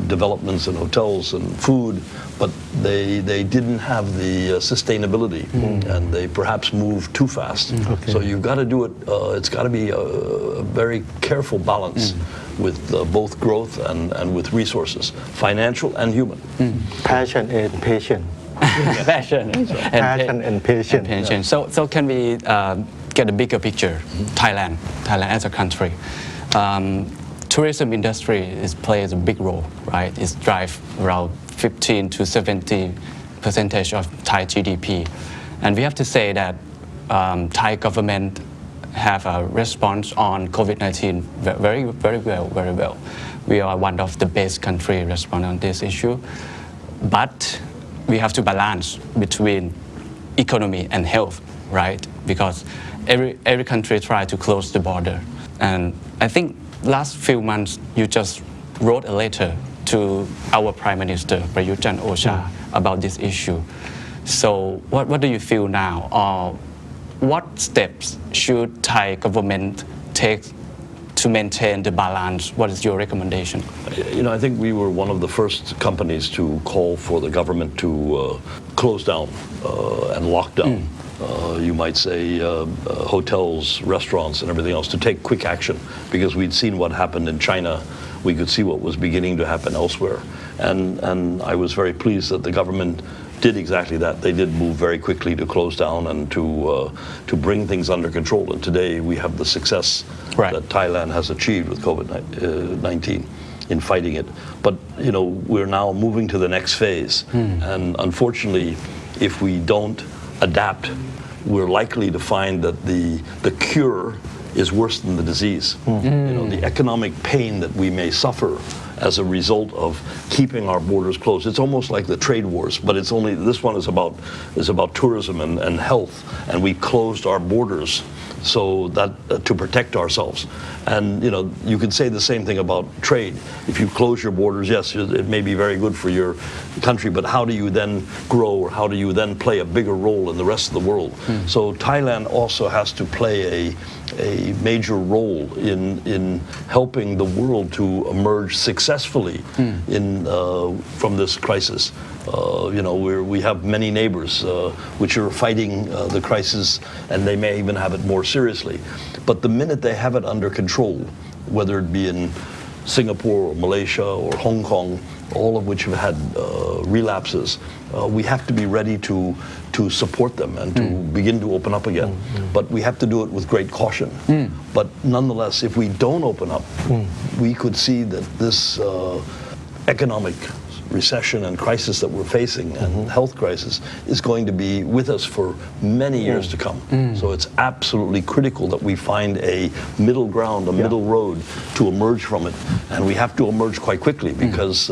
developments and hotels and food, but they didn't have the sustainability, and they perhaps moved too fast. So you've got to do it. It's got to be a very careful balance with both growth and with resources, financial and human. Passion and patience. Passion and patience. So can we get a bigger picture? Thailand as a country. Tourism industry plays a big role, right? It drives around 15 to 70% of Thai GDP, and we have to say that Thai government have a response on COVID-19 very well. We are one of the best country respond on this issue, but we have to balance between economy and health, right? Because every country try to close the border, and I think last few months you just wrote a letter to our Prime Minister Prayut Chan-o-cha about this issue. So what do you feel now, or what steps should Thai government take to maintain the balance? What is your recommendation? I think we were one of the first companies to call for the government to close down and lock down. You might say hotels, restaurants, and everything else, to take quick action, because we'd seen what happened in China. We could see what was beginning to happen elsewhere, and I was very pleased that the government did exactly that. They did move very quickly to close down and to bring things under control. And today we have the success that Thailand has achieved with COVID-19 in fighting it. But we're now moving to the next phase, and unfortunately, if we don't adapt, we're likely to find that the cure is worse than the disease. The economic pain that we may suffer as a result of keeping our borders closed. It's almost like the trade wars, but it's only this one is about tourism and health, and we closed our borders so that to protect ourselves. And you could say the same thing about trade. If you close your borders, yes, it may be very good for your country, but how do you then grow, or how do you then play a bigger role in the rest of the world? So Thailand also has to play a major role in helping the world to emerge successfully from this crisis. We have many neighbors which are fighting the crisis, and they may even have it more seriously. But the minute they have it under control, whether it be in Singapore or Malaysia or Hong Kong, all of which have had relapses, we have to be ready to support them and to begin to open up again. But we have to do it with great caution. But nonetheless, if we don't open up, we could see that this economic recession and crisis that we're facing and health crisis is going to be with us for many years to come. So it's absolutely critical that we find a middle ground, a middle road to emerge from it. And we have to emerge quite quickly because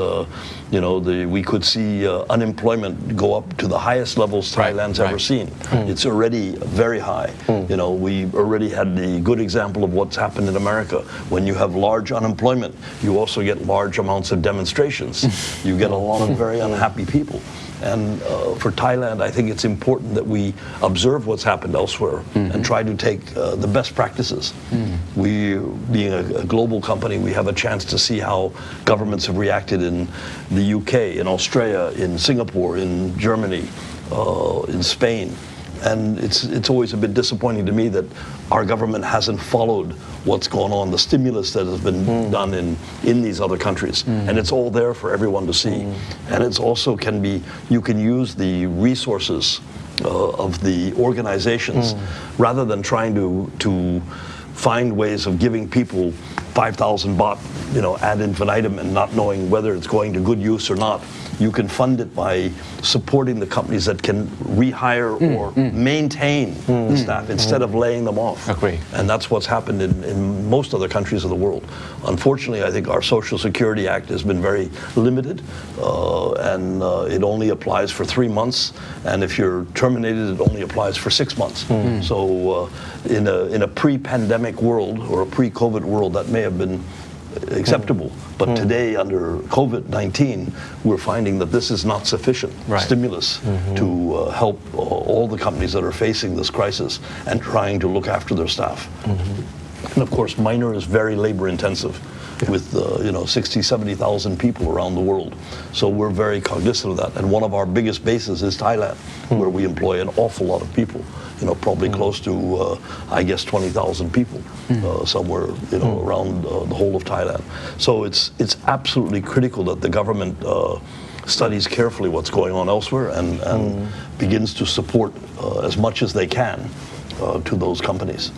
we could see unemployment go up to the highest levels Thailand's ever seen. It's already very high. We already had the good example of what's happened in America. When you have large unemployment, you also get large amounts of demonstrations. You get a lot of very unhappy people. And for Thailand, I think it's important that we observe what's happened elsewhere and try to take the best practices. We, being a global company, we have a chance to see how governments have reacted in the UK, in Australia, in Singapore, in Germany, in Spain. And it's always a bit disappointing to me that our government hasn't followed what's gone on, the stimulus that has been done in these other countries. And it's all there for everyone to see. And it's also you can use the resources of the organizations rather than trying to find ways of giving people 5,000 baht, ad infinitum and not knowing whether it's going to good use or not. You can fund it by supporting the companies that can rehire or maintain the staff instead of laying them off. Agree. And that's what's happened in most other countries of the world. Unfortunately, I think our Social Security Act has been very limited, and it only applies for 3 months. And if you're terminated, it only applies for 6 months. So in a pre-pandemic world or a pre-COVID world, that may have been acceptable. But today, under COVID-19, we're finding that this is not sufficient stimulus to help all the companies that are facing this crisis and trying to look after their staff. And of course, minor is very labor intensive with 60, 70,000 people around the world. So we're very cognizant of that. And one of our biggest bases is Thailand, where we employ an awful lot of people. Probably close to, I guess, 20,000 people somewhere, around the whole of Thailand. So it's absolutely critical that the government studies carefully what's going on elsewhere and begins to support as much as they can to those companies.